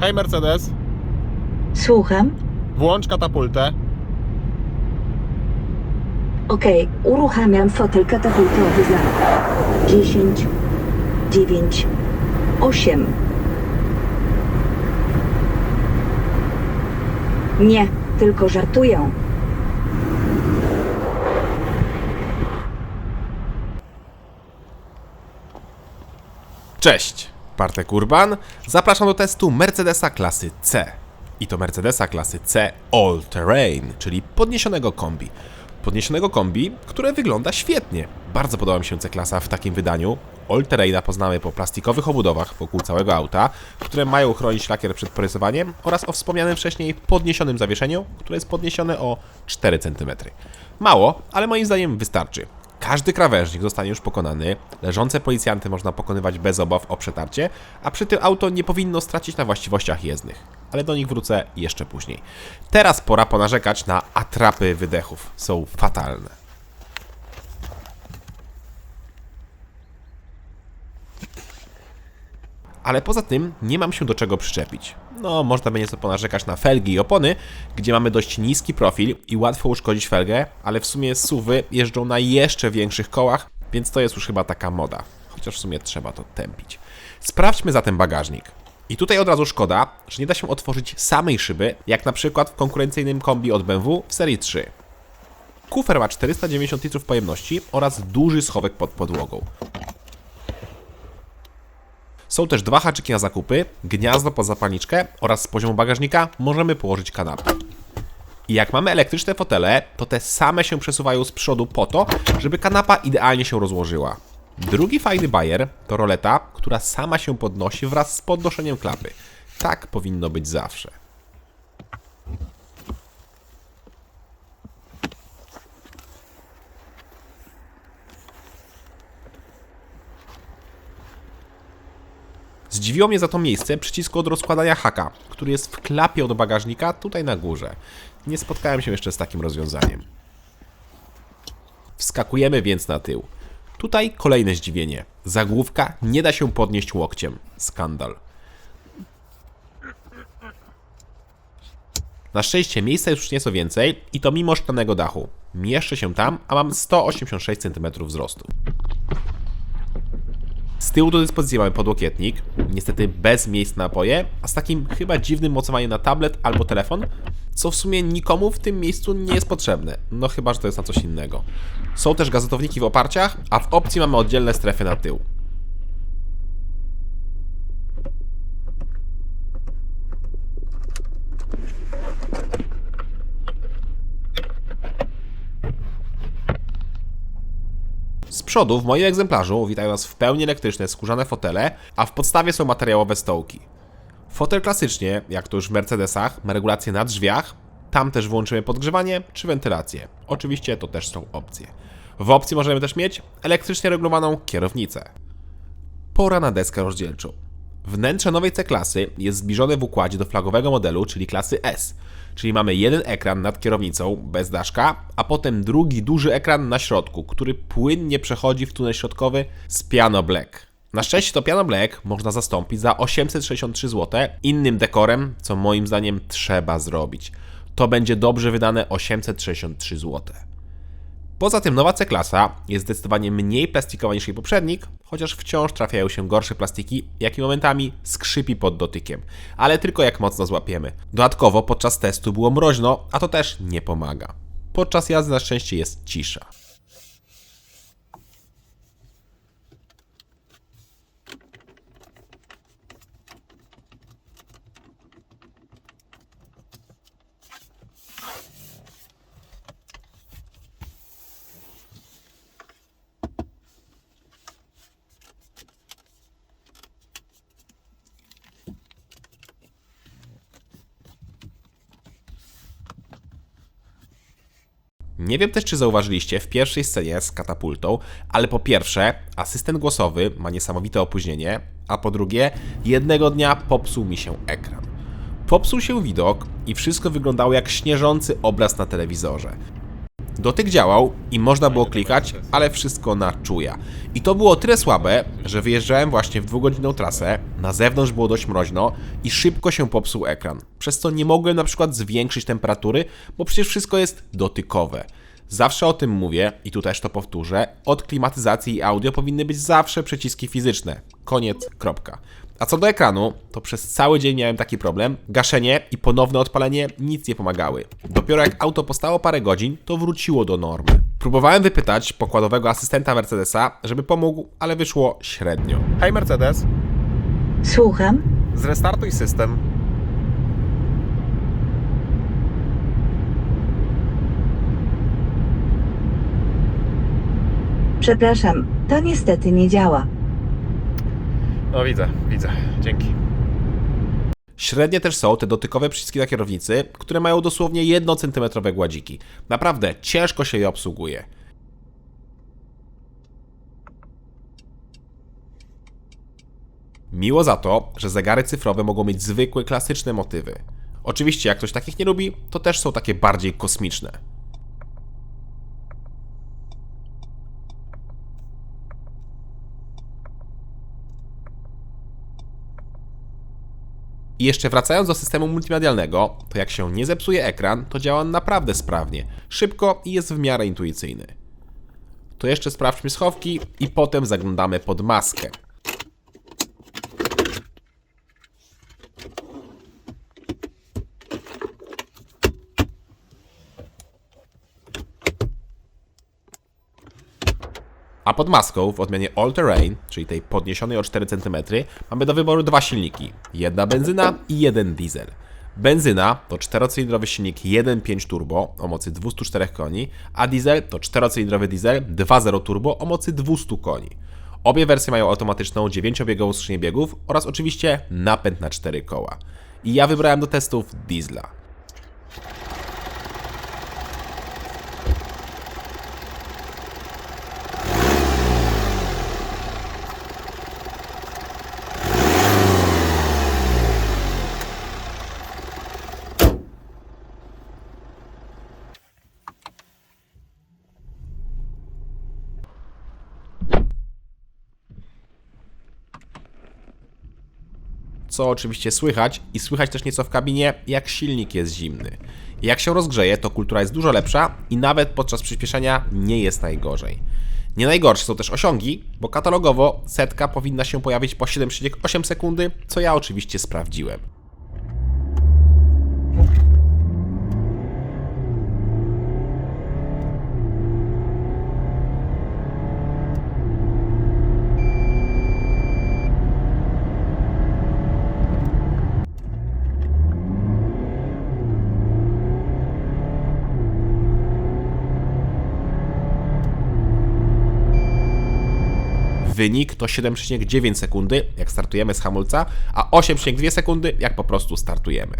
Hej Mercedes, Słucham. włącz katapultę. Okej, uruchamiam fotel katapultowy za 10, 9, 8. Nie, tylko żartuję. Cześć, Bartek Urban. Zapraszam do testu Mercedesa klasy C. I to Mercedesa klasy C All Terrain, czyli podniesionego kombi. Podniesionego kombi, które wygląda świetnie. Bardzo podoba mi się C-klasa w takim wydaniu. All Terraina poznamy po plastikowych obudowach wokół całego auta, które mają chronić lakier przed porysowaniem oraz o wspomnianym wcześniej podniesionym zawieszeniu, które jest podniesione o 4 cm. Mało, ale moim zdaniem wystarczy. Każdy krawężnik zostanie już pokonany, leżące policjanty można pokonywać bez obaw o przetarcie, a przy tym auto nie powinno stracić na właściwościach jezdnych. Ale do nich wrócę jeszcze później. Teraz pora ponarzekać na atrapy wydechów. Są fatalne. Ale poza tym nie mam się do czego przyczepić. No, można by nieco ponarzekać na felgi i opony, gdzie mamy dość niski profil i łatwo uszkodzić felgę, ale w sumie SUV-y jeżdżą na jeszcze większych kołach, więc to jest już chyba taka moda. Chociaż w sumie trzeba to tępić. Sprawdźmy zatem bagażnik. I tutaj od razu szkoda, że nie da się otworzyć samej szyby, jak na przykład w konkurencyjnym kombi od BMW w serii 3. Kufer ma 490 litrów pojemności oraz duży schowek pod podłogą. Są też dwa haczyki na zakupy, gniazdo pod zapalniczkę oraz z poziomu bagażnika możemy położyć kanapę. I jak mamy elektryczne fotele, to te same się przesuwają z przodu po to, żeby kanapa idealnie się rozłożyła. Drugi fajny bajer to roleta, która sama się podnosi wraz z podnoszeniem klapy. Tak powinno być zawsze. Zdziwiło mnie za to miejsce przycisku od rozkładania haka, który jest w klapie od bagażnika tutaj na górze. Nie spotkałem się jeszcze z takim rozwiązaniem. Wskakujemy więc na tył. Tutaj kolejne zdziwienie. Zagłówka nie da się podnieść łokciem. Skandal. Na szczęście miejsca jest już nieco więcej i to mimo szklanego dachu. Mieszczę się tam, a mam 186 cm wzrostu. Z tyłu do dyspozycji mamy podłokietnik, niestety bez miejsc na napoje, a z takim chyba dziwnym mocowaniem na tablet albo telefon, co w sumie nikomu w tym miejscu nie jest potrzebne, no chyba że to jest na coś innego. Są też gazetowniki w oparciach, a w opcji mamy oddzielne strefy na tył. Z przodu w moim egzemplarzu witają nas w pełni elektryczne skórzane fotele, a w podstawie są materiałowe stołki. Fotel klasycznie, jak to już w Mercedesach, ma regulację na drzwiach, tam też włączymy podgrzewanie czy wentylację. Oczywiście to też są opcje. W opcji możemy też mieć elektrycznie regulowaną kierownicę. Pora na deskę rozdzielczą. Wnętrze nowej C-klasy jest zbliżone w układzie do flagowego modelu, czyli klasy S. Czyli mamy jeden ekran nad kierownicą, bez daszka, a potem drugi duży ekran na środku, który płynnie przechodzi w tunel środkowy z Piano Black. Na szczęście to Piano Black można zastąpić za 863 zł innym dekorem, co moim zdaniem trzeba zrobić. To będzie dobrze wydane 863 zł. Poza tym nowa C-klasa jest zdecydowanie mniej plastikowa niż jej poprzednik, chociaż wciąż trafiają się gorsze plastiki, jak i momentami skrzypi pod dotykiem, ale tylko jak mocno złapiemy. Dodatkowo podczas testu było mroźno, a to też nie pomaga. Podczas jazdy na szczęście jest cisza. Nie wiem też, czy zauważyliście w pierwszej scenie z katapultą, ale po pierwsze, asystent głosowy ma niesamowite opóźnienie, a po drugie, jednego dnia popsuł mi się ekran. Popsuł się widok i wszystko wyglądało jak śnieżący obraz na telewizorze. Dotyk działał i można było klikać, ale wszystko na czuja. I to było tyle słabe, że wyjeżdżałem właśnie w 2-godzinną trasę, na zewnątrz było dość mroźno i szybko się popsuł ekran. Przez co nie mogłem na przykład zwiększyć temperatury, bo przecież wszystko jest dotykowe. Zawsze o tym mówię i tu też to powtórzę, od klimatyzacji i audio powinny być zawsze przyciski fizyczne. Koniec, kropka. A co do ekranu, to przez cały dzień miałem taki problem. Gaszenie i ponowne odpalenie nic nie pomagały. Dopiero jak auto postało parę godzin, to wróciło do normy. Próbowałem wypytać pokładowego asystenta Mercedesa, żeby pomógł, ale wyszło średnio. Hej Mercedes, Słucham? zrestartuj system. Przepraszam, to niestety nie działa. No widzę. Dzięki. Średnie też są te dotykowe przyciski na kierownicy, które mają dosłownie 1-centymetrowe gładziki. Naprawdę ciężko się je obsługuje. Miło za to, że zegary cyfrowe mogą mieć zwykłe, klasyczne motywy. Oczywiście jak ktoś takich nie lubi, to też są takie bardziej kosmiczne. I jeszcze wracając do systemu multimedialnego, to jak się nie zepsuje ekran, to działa naprawdę sprawnie, szybko i jest w miarę intuicyjny. To jeszcze sprawdźmy schowki i potem zaglądamy pod maskę. A pod maską, w odmianie All Terrain, czyli tej podniesionej o 4 cm, mamy do wyboru dwa silniki. Jedna benzyna i jeden diesel. Benzyna to 4-cylindrowy silnik 1.5 turbo o mocy 204 koni, a diesel to 4-cylindrowy diesel 2.0 turbo o mocy 200 koni. Obie wersje mają automatyczną 9-biegową skrzynię biegów oraz oczywiście napęd na 4 koła. I ja wybrałem do testów diesla. Co oczywiście słychać i słychać też nieco w kabinie, jak silnik jest zimny. Jak się rozgrzeje, to kultura jest dużo lepsza i nawet podczas przyspieszenia nie jest najgorzej. Nie najgorsze są też osiągi, bo katalogowo setka powinna się pojawić po 7,8 sekundy, co ja oczywiście sprawdziłem. Wynik to 7,9 sekundy, jak startujemy z hamulca, a 8,2 sekundy, jak po prostu startujemy.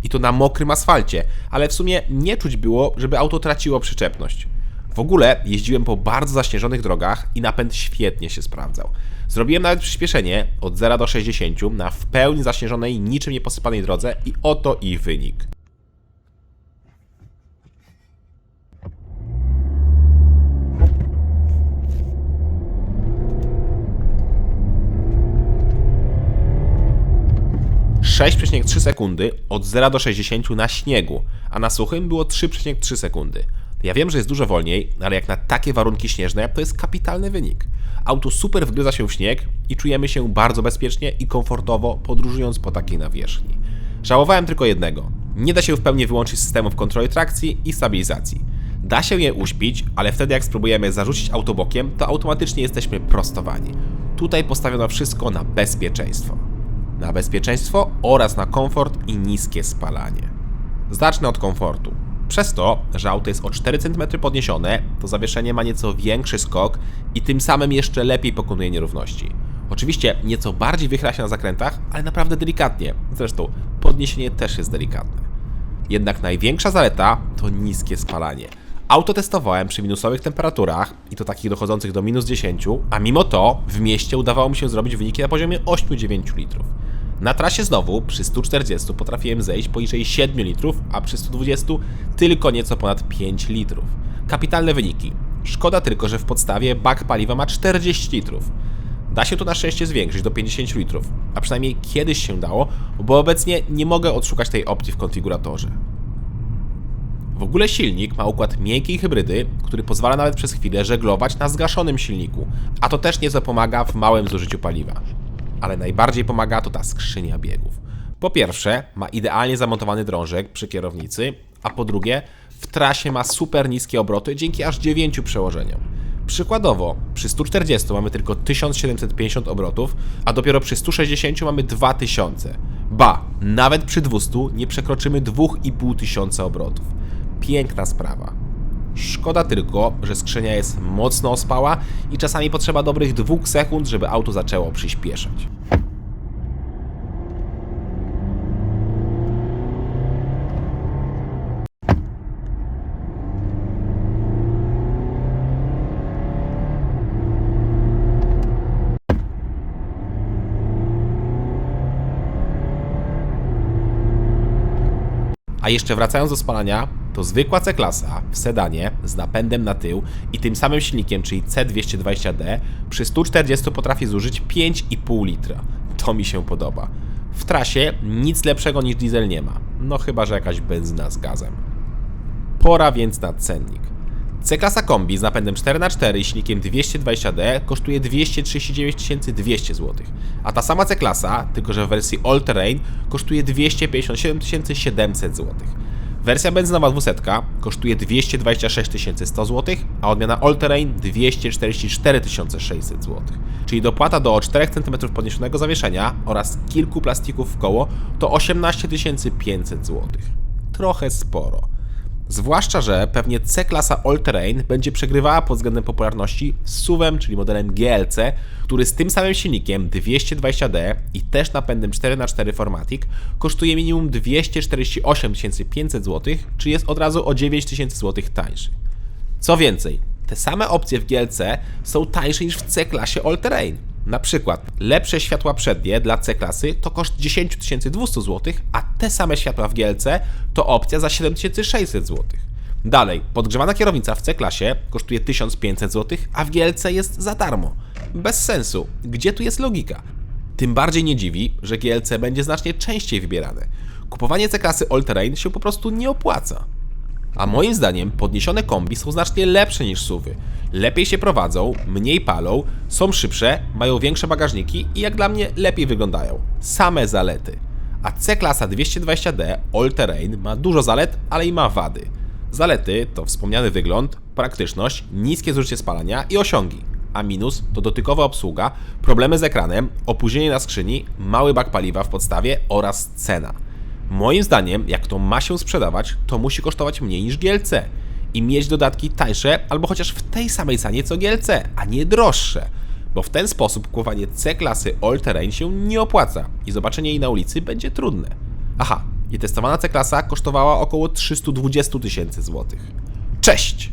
I to na mokrym asfalcie, ale w sumie nie czuć było, żeby auto traciło przyczepność. W ogóle jeździłem po bardzo zaśnieżonych drogach i napęd świetnie się sprawdzał. Zrobiłem nawet przyspieszenie od 0 do 60 na w pełni zaśnieżonej, niczym nie posypanej drodze i oto ich wynik. - 6,3 sekundy od 0 do 60 na śniegu, a na suchym było 3,3 sekundy. Ja wiem, że jest dużo wolniej, ale jak na takie warunki śnieżne, to jest kapitalny wynik. Auto super wgryza się w śnieg i czujemy się bardzo bezpiecznie i komfortowo podróżując po takiej nawierzchni. Żałowałem tylko jednego. Nie da się w pełni wyłączyć systemów kontroli trakcji i stabilizacji. Da się je uśpić, ale wtedy jak spróbujemy zarzucić auto bokiem, to automatycznie jesteśmy prostowani. Tutaj postawiono wszystko na bezpieczeństwo. Na bezpieczeństwo oraz na komfort i niskie spalanie. Zacznę od komfortu. Przez to, że auto jest o 4 cm podniesione, to zawieszenie ma nieco większy skok i tym samym jeszcze lepiej pokonuje nierówności. Oczywiście nieco bardziej wychyla się na zakrętach, ale naprawdę delikatnie. Zresztą podniesienie też jest delikatne. Jednak największa zaleta to niskie spalanie. Auto testowałem przy minusowych temperaturach i to takich dochodzących do -10, a mimo to w mieście udawało mi się zrobić wyniki na poziomie 8-9 litrów. Na trasie znowu przy 140 potrafiłem zejść poniżej 7 litrów, a przy 120 tylko nieco ponad 5 litrów. Kapitalne wyniki. Szkoda tylko, że w podstawie bak paliwa ma 40 litrów. Da się to na szczęście zwiększyć do 50 litrów, a przynajmniej kiedyś się dało, bo obecnie nie mogę odszukać tej opcji w konfiguratorze. W ogóle silnik ma układ miękkiej hybrydy, który pozwala nawet przez chwilę żeglować na zgaszonym silniku, a to też nieco pomaga w małym zużyciu paliwa. Ale najbardziej pomaga to ta skrzynia biegów. Po pierwsze, ma idealnie zamontowany drążek przy kierownicy, a po drugie, w trasie ma super niskie obroty dzięki aż 9 przełożeniom. Przykładowo, przy 140 mamy tylko 1750 obrotów, a dopiero przy 160 mamy 2000. Ba, nawet przy 200 nie przekroczymy 2500 obrotów. Piękna sprawa. Szkoda tylko, że skrzynia jest mocno ospała i czasami potrzeba dobrych 2 sekund, żeby auto zaczęło przyspieszać. A jeszcze wracając do spalania, to zwykła C-klasa w sedanie z napędem na tył i tym samym silnikiem, czyli C220D, przy 140 potrafi zużyć 5,5 litra. To mi się podoba. W trasie nic lepszego niż diesel nie ma, no chyba że jakaś benzyna z gazem. Pora więc na cennik. C-klasa kombi z napędem 4x4 i silnikiem 220D kosztuje 239 200 zł, a ta sama C-klasa, tylko że w wersji All Terrain, kosztuje 257 700 zł. Wersja benzynowa 200 kosztuje 226 100 zł, a odmiana All Terrain 244 600 zł. Czyli dopłata do 4 cm podniesionego zawieszenia oraz kilku plastików w koło to 18 500 zł. Trochę sporo. Zwłaszcza, że pewnie C-klasa All Terrain będzie przegrywała pod względem popularności z SUV-em, czyli modelem GLC, który z tym samym silnikiem 220D i też napędem 4x4 Formatic kosztuje minimum 248 500 zł, czy jest od razu o 9000 zł tańszy. Co więcej, te same opcje w GLC są tańsze niż w C-klasie All Terrain. Na przykład lepsze światła przednie dla C-klasy to koszt 10 200 zł, a te same światła w GLC to opcja za 7600 zł. Dalej, podgrzewana kierownica w C-klasie kosztuje 1500 zł, a w GLC jest za darmo. Bez sensu. Gdzie tu jest logika? Tym bardziej nie dziwi, że GLC będzie znacznie częściej wybierane. Kupowanie C-klasy All Terrain się po prostu nie opłaca. A moim zdaniem podniesione kombi są znacznie lepsze niż SUV-y. Lepiej się prowadzą, mniej palą, są szybsze, mają większe bagażniki i jak dla mnie lepiej wyglądają. Same zalety. A C-klasa 220D All Terrain ma dużo zalet, ale i ma wady. Zalety to wspomniany wygląd, praktyczność, niskie zużycie spalania i osiągi. A minus to dotykowa obsługa, problemy z ekranem, opóźnienie na skrzyni, mały bak paliwa w podstawie oraz cena. Moim zdaniem, jak to ma się sprzedawać, to musi kosztować mniej niż GLC i mieć dodatki tańsze albo chociaż w tej samej cenie co GLC, a nie droższe, bo w ten sposób kupowanie C-klasy All Terrain się nie opłaca i zobaczenie jej na ulicy będzie trudne. Aha, i testowana C-klasa kosztowała około 320 000 zł. Cześć!